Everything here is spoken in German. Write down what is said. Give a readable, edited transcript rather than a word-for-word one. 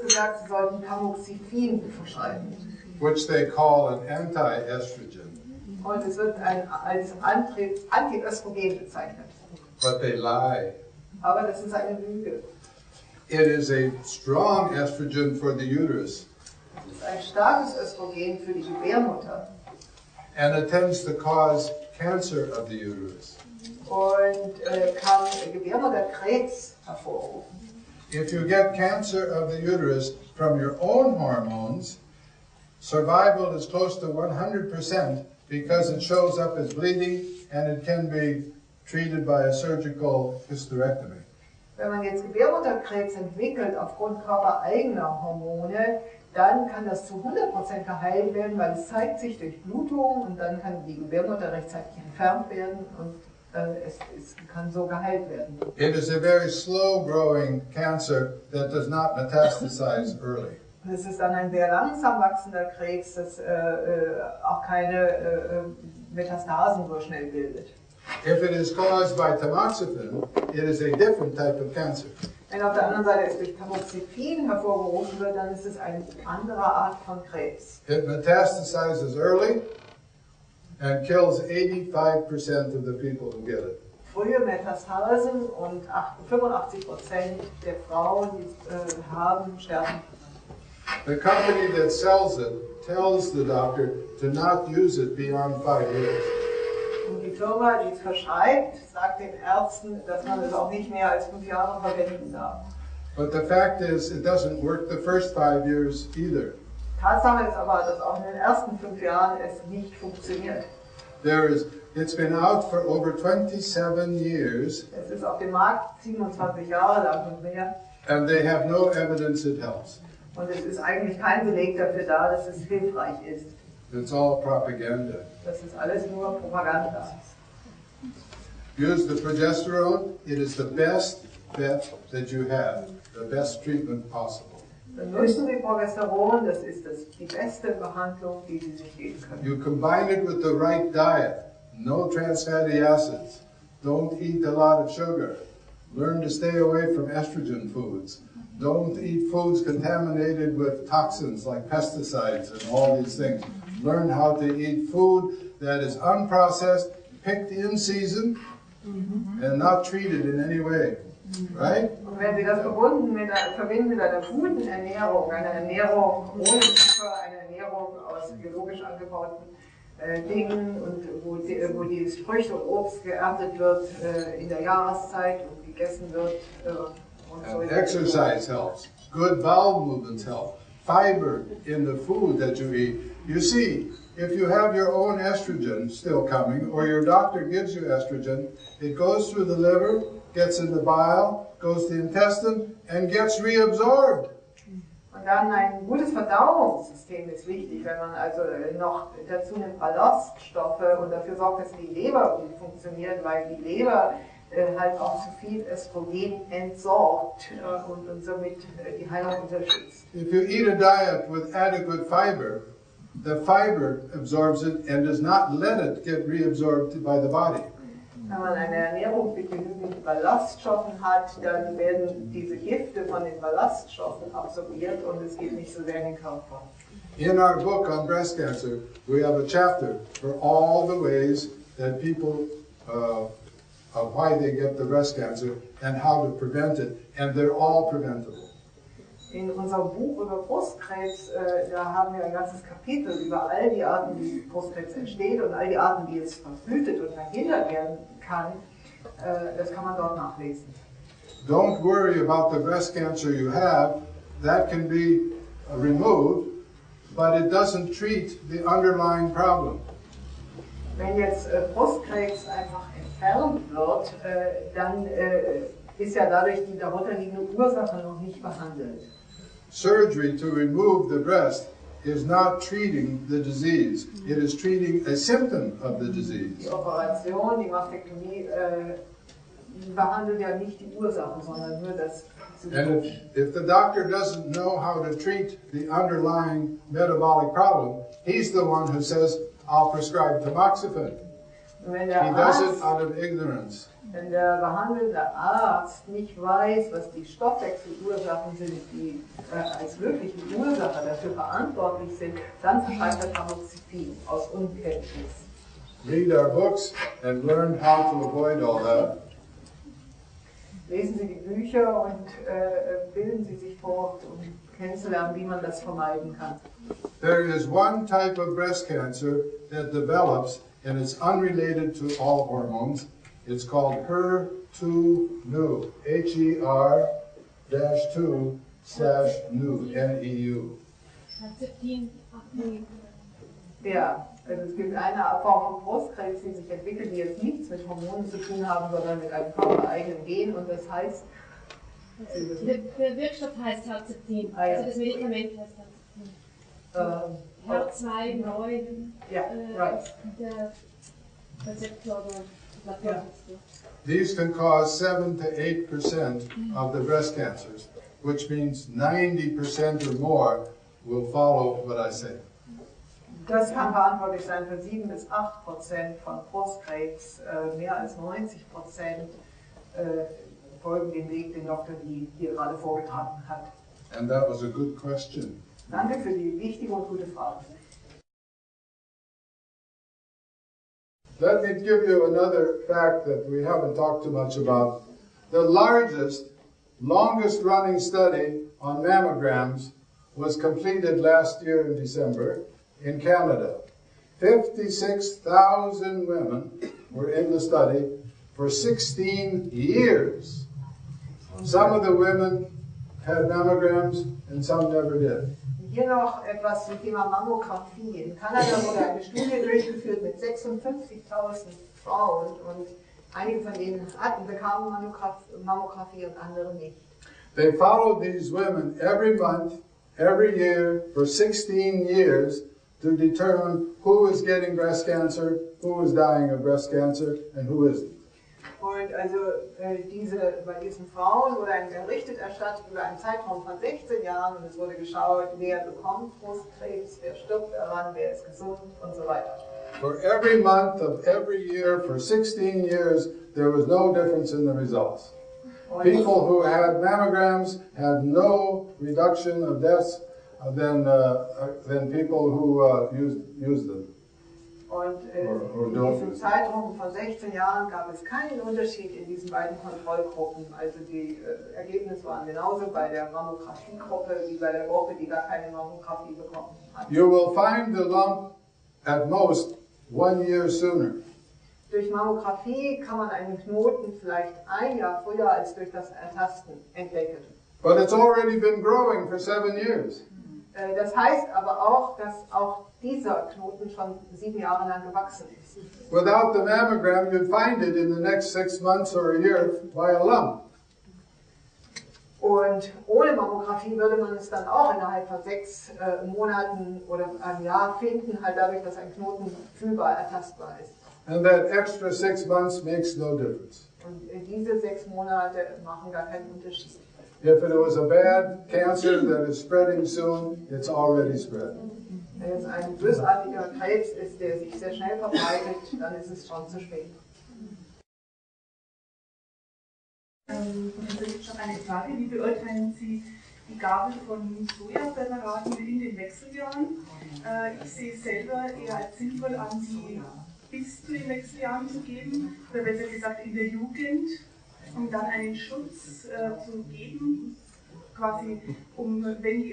gesagt, sie sollten Tamoxifen verschreiben. Which they call an anti-estrogen. Und es wird als Antiöstrogen bezeichnet. But they lie. Aber das ist eine Lüge. It is a strong estrogen for the uterus. Es ist ein starkes Östrogen für die Gebärmutter. And it tends to cause cancer of the uterus. Und kann Gebärmutterkrebs hervorrufen. If you get cancer of the uterus from your own hormones, survival is close to 100% because it shows up as bleeding and it can be treated by a surgical hysterectomy. Wenn man jetzt Gebärmutterkrebs entwickelt aufgrund körpereigener Hormone, dann kann das zu 100% geheilt werden, weil es zeigt sich durch Blutung und dann kann die Gebärmutter rechtzeitig entfernt werden und es kann so geheilt werden. It is a very slow-growing cancer that does not metastasize early. Es ist dann ein sehr langsam wachsender Krebs, das auch keine Metastasen so schnell bildet. If it is caused by tamoxifen, it is a different type of cancer. Wenn auf der anderen Seite es durch Tamoxifen hervorgerufen wird, dann ist es eine andere Art von Krebs. It metastasizes early and kills 85% of the people who get it. Frühe Metastasen und 85% der Frauen, die es haben, sterben. The company that sells it tells the doctor to not use it beyond 5 years. Und die Firma, die es verschreibt, sagt den Ärzten, dass man es auch nicht mehr als 5 Jahre verwenden darf. But the fact is, it doesn't work the first 5 years either. Tatsache ist aber, dass auch in den ersten 5 Jahren es nicht funktioniert. It's been out for over 27 years. Es ist auf dem Markt 27 Jahre lang und mehr. And they have no evidence it helps. Und es ist eigentlich kein Beleg dafür da, dass es hilfreich ist. It's all propaganda. Das ist alles nur Propaganda. Use the progesterone. It is the best bet that you have, the best treatment possible. Nutzen Sie Progesteron, das ist die beste Behandlung, die Sie sich geben können. You combine it with the right diet. No trans fatty acids. Don't eat a lot of sugar. Learn to stay away from estrogen foods. Don't eat foods contaminated with toxins like pesticides and all these things. Learn how to eat food that is unprocessed, picked in season, and not treated in any way. Right? Und wenn Sie das verbinden mit einer guten Ernährung, einer Ernährung ohne Zucker, einer Ernährung aus biologisch angebauten Dingen und wo die Früchte und Obst geerntet wird in der Jahreszeit und gegessen wird. And exercise helps. Good bowel movements help. Fiber in the food that you eat. You see, if you have your own estrogen still coming, or your doctor gives you estrogen, it goes through the liver, gets in the bile, goes to the intestine, and gets reabsorbed. Und dann ein gutes Verdauungssystem ist wichtig, wenn man also noch dazu nimmt Ballaststoffe und dafür sorgt, dass die Leber gut funktioniert, weil die Leber halt auch zu viel Östrogen entsorgt und somit die Heilung unterstützt. If you eat a diet with adequate fiber, the fiber absorbs it and does not let it get reabsorbed by the body. Wenn man eine Ernährung mit genügend Ballaststoffen hat, dann werden diese Gifte von den Ballaststoffen absorbiert und es geht nicht so sehr in den Körper. In our book on breast cancer, we have a chapter for all the ways that people of why they get the breast cancer and how to prevent it, and they're all preventable. In unserem Buch über Brustkrebs, da haben wir ein ganzes Kapitel über all die Arten, wie Brustkrebs entsteht und all die Arten, wie es verhütet und verhindert werden kann. Das kann man dort nachlesen. Don't worry about the breast cancer you have. That can be removed, but it doesn't treat the underlying problem. Wenn jetzt Brustkrebs einfach entfernt wird, dann ist ja dadurch die darunterliegende Ursache noch nicht behandelt. Surgery to remove the breast is not treating the disease. It is treating a symptom of the disease. Die Operation, die Mastektomie, behandelt ja nicht die Ursache, sondern nur das Symptom. And if the doctor doesn't know how to treat the underlying metabolic problem, he's the one who says, I'll prescribe tamoxifen. He does it out of ignorance. Wenn der behandelnde Arzt nicht weiß, was die Stoffwechselursachen sind, die als wirkliche Ursache dafür verantwortlich sind, dann verschreibt er Tamoxifen aus Unkenntnis. Read our books and learn how to avoid all that. Lesen Sie die Bücher und bilden Sie sich vor, um kennenzulernen, wie man das vermeiden kann. There is one type of breast cancer that develops, and it's unrelated to all hormones. It's called HER2-Neu, HER-2/Neu, N-E-U. Ja, also es gibt eine Form von Brustkrebs, die sich entwickelt, die jetzt nichts mit Hormonen zu tun haben, sondern mit einem körpereigenen Gen, und das heißt... Der Wirkstoff heißt Herzeptin, also das Medikament heißt Herzeptin. H2-Neu, der Rezeptor oder These can cause 7 to 8% of the breast cancers, which means 90% or more will follow what I say. Das kann verantwortlich sein für 7 bis 8% von Brustkrebs, mehr als 90% folgen dem Weg, den Dr. Lee hier gerade vorgetragen hat. And that was a good question. Danke für die wichtige und gute Frage. Let me give you another fact that we haven't talked too much about. The largest, longest running study on mammograms was completed last year in December in Canada. 56,000 women were in the study for 16 years. Some of the women had mammograms and some never did. Hier noch etwas zum Thema Mammographie. In Kanada wurde eine Studie durchgeführt mit 56.000 Frauen, und einige von denen bekamen Mammographie und andere nicht. They followed these women every month, every year, for 16 years to determine who was getting breast cancer, who was dying of breast cancer, and who isn't. Und also bei diesen Frauen wurde ein Bericht erstattet über einen Zeitraum von 16 Jahren, und es wurde geschaut, wer bekommt Brustkrebs, wer stirbt daran, wer ist gesund und so weiter. For every month of every year for 16 years, there was no difference in the results. People who had mammograms had no reduction of deaths than people who used them. Und in diesem Zeitraum von 16 Jahren gab es keinen Unterschied in diesen beiden Kontrollgruppen. Also die Ergebnisse waren genauso bei der Mammographie-Gruppe wie bei der Gruppe, die gar keine Mammographie bekommen hat. You will find the lump at most 1 year sooner. Durch Mammographie kann man einen Knoten vielleicht 1 Jahr früher als durch das Ertasten entdecken. But it's already been growing for 7 years. Das heißt aber auch, dass auch dieser Knoten schon 7 Jahre lang gewachsen ist. Without the mammogram, you'd find it in the next 6 months or a year by a lump. Und ohne Mammographie würde man es dann auch innerhalb von 6 Monaten oder einem Jahr finden, halt dadurch, dass ein Knoten fühlbar ertastbar ist. And that extra 6 months makes no difference. Und diese 6 Monate machen gar keinen Unterschied. If it was a bad cancer that is spreading soon, it's already spread. Wenn es ein bösartiger Krebs ist, der sich sehr schnell verbreitet, dann ist es schon zu spät. Also ich habe eine Frage, wie beurteilen Sie die Gabe von Sojapräparaten in den Wechseljahren? Ich sehe es selber eher als sinnvoll an, sie bis zu den Wechseljahren zu geben, oder besser gesagt in der Jugend, um dann einen Schutz zu geben, quasi wenn die